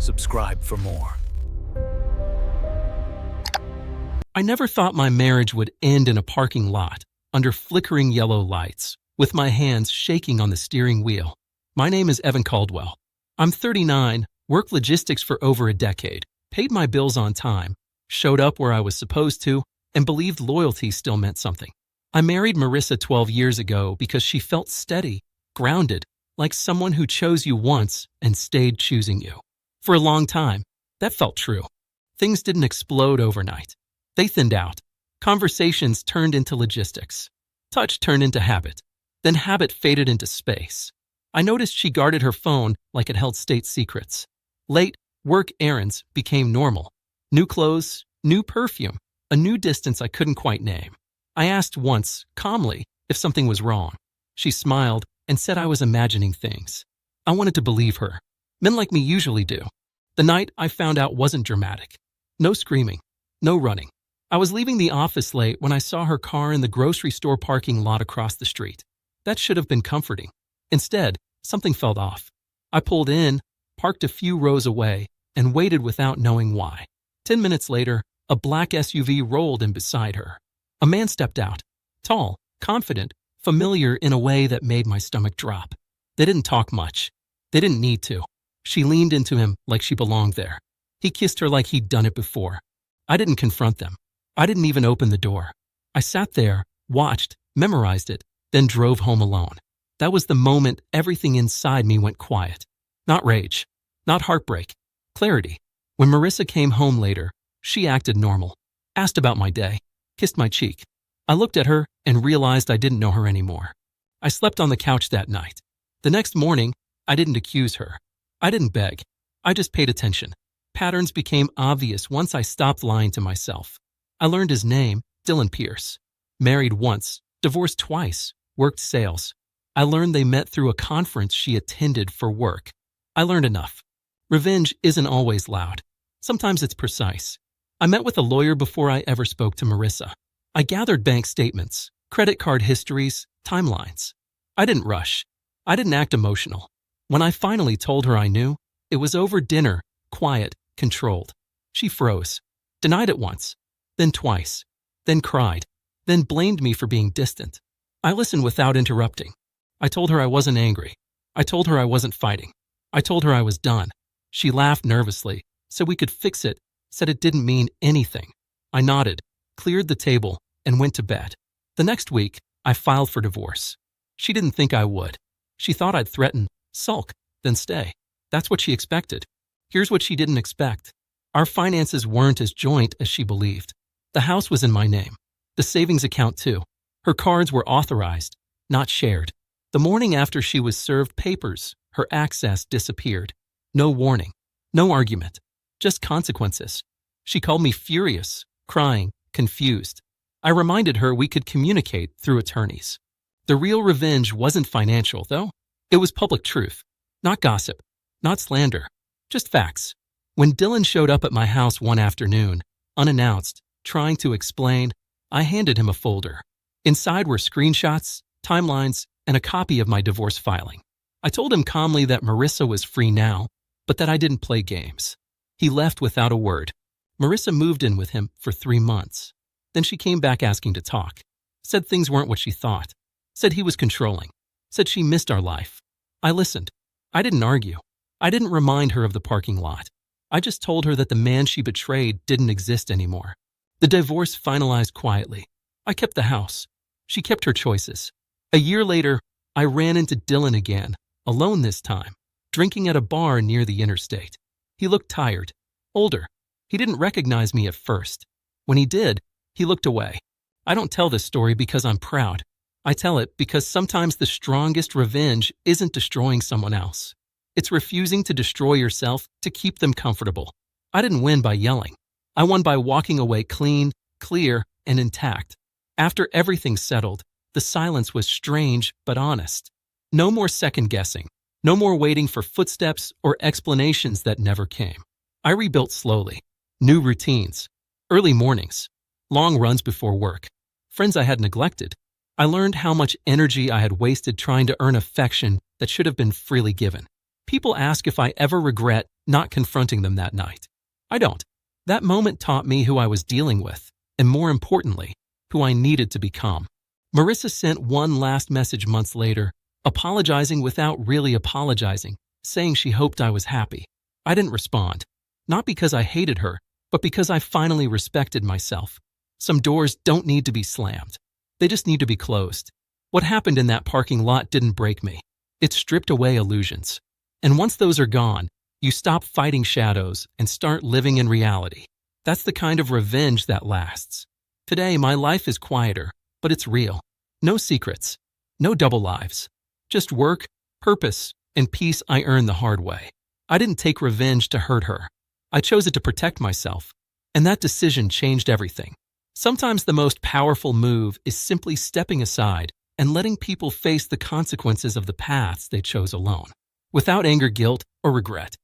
Subscribe for more. I never thought my marriage would end in a parking lot, under flickering yellow lights, with my hands shaking on the steering wheel. My name is Evan Caldwell. I'm 39, worked logistics for over a decade, paid my bills on time, showed up where I was supposed to, and believed loyalty still meant something. I married Marissa 12 years ago because she felt steady, grounded, like someone who chose you once and stayed choosing you. For a long time, that felt true. Things didn't explode overnight. They thinned out. Conversations turned into logistics. Touch turned into habit. Then habit faded into space. I noticed she guarded her phone like it held state secrets. Late, work errands became normal. New clothes, new perfume, a new distance I couldn't quite name. I asked once, calmly, if something was wrong. She smiled and said I was imagining things. I wanted to believe her. Men like me usually do. The night I found out wasn't dramatic. No screaming, no running. I was leaving the office late when I saw her car in the grocery store parking lot across the street. That should have been comforting. Instead, something felt off. I pulled in, parked a few rows away, and waited without knowing why. 10 minutes later, a black SUV rolled in beside her. A man stepped out, tall, confident, familiar in a way that made my stomach drop. They didn't talk much. They didn't need to. She leaned into him like she belonged there. He kissed her like he'd done it before. I didn't confront them. I didn't even open the door. I sat there, watched, memorized it, then drove home alone. That was the moment everything inside me went quiet. Not rage, not heartbreak, clarity. When Marissa came home later, she acted normal, asked about my day, kissed my cheek. I looked at her and realized I didn't know her anymore. I slept on the couch that night. The next morning, I didn't accuse her. I didn't beg. I just paid attention. Patterns became obvious once I stopped lying to myself. I learned his name, Dylan Pierce. Married once, divorced twice, worked sales. I learned they met through a conference she attended for work. I learned enough. Revenge isn't always loud. Sometimes it's precise. I met with a lawyer before I ever spoke to Marissa. I gathered bank statements, credit card histories, timelines. I didn't rush. I didn't act emotional. When I finally told her I knew, it was over dinner, quiet, controlled. She froze, denied it once, then twice, then cried, then blamed me for being distant. I listened without interrupting. I told her I wasn't angry. I told her I wasn't fighting. I told her I was done. She laughed nervously, said we could fix it, said it didn't mean anything. I nodded, cleared the table, and went to bed. The next week, I filed for divorce. She didn't think I would. She thought I'd threaten, sulk, then stay. That's what she expected. Here's what she didn't expect. Our finances weren't as joint as she believed. The house was in my name. The savings account too. Her cards were authorized, not shared. The morning after she was served papers, her access disappeared. No warning. No argument. Just consequences. She called me furious, crying, confused. I reminded her we could communicate through attorneys. The real revenge wasn't financial, though. It was public truth. Not gossip. Not slander. Just facts. When Dylan showed up at my house one afternoon, unannounced, trying to explain, I handed him a folder. Inside were screenshots, timelines, and a copy of my divorce filing. I told him calmly that Marissa was free now, but that I didn't play games. He left without a word. Marissa moved in with him for 3 months. Then she came back asking to talk. Said things weren't what she thought. Said he was controlling. Said she missed our life. I listened. I didn't argue. I didn't remind her of the parking lot. I just told her that the man she betrayed didn't exist anymore. The divorce finalized quietly. I kept the house. She kept her choices. A year later, I ran into Dylan again, alone this time, drinking at a bar near the interstate. He looked tired, older. He didn't recognize me at first. When he did, he looked away. I don't tell this story because I'm proud. I tell it because sometimes the strongest revenge isn't destroying someone else. It's refusing to destroy yourself to keep them comfortable. I didn't win by yelling. I won by walking away clean, clear, and intact. After everything settled, the silence was strange but honest. No more second guessing. No more waiting for footsteps or explanations that never came. I rebuilt slowly. New routines. Early mornings. Long runs before work. Friends I had neglected. I learned how much energy I had wasted trying to earn affection that should have been freely given. People ask if I ever regret not confronting them that night. I don't. That moment taught me who I was dealing with, and more importantly, who I needed to become. Marissa sent one last message months later, apologizing without really apologizing, saying she hoped I was happy. I didn't respond, not because I hated her, but because I finally respected myself. Some doors don't need to be slammed. They just need to be closed. What happened in that parking lot didn't break me. It stripped away illusions. And once those are gone, you stop fighting shadows and start living in reality. That's the kind of revenge that lasts. Today, my life is quieter, but it's real. No secrets, no double lives. Just work, purpose, and peace I earned the hard way. I didn't take revenge to hurt her. I chose it to protect myself. And that decision changed everything. Sometimes the most powerful move is simply stepping aside and letting people face the consequences of the paths they chose alone, without anger, guilt, or regret.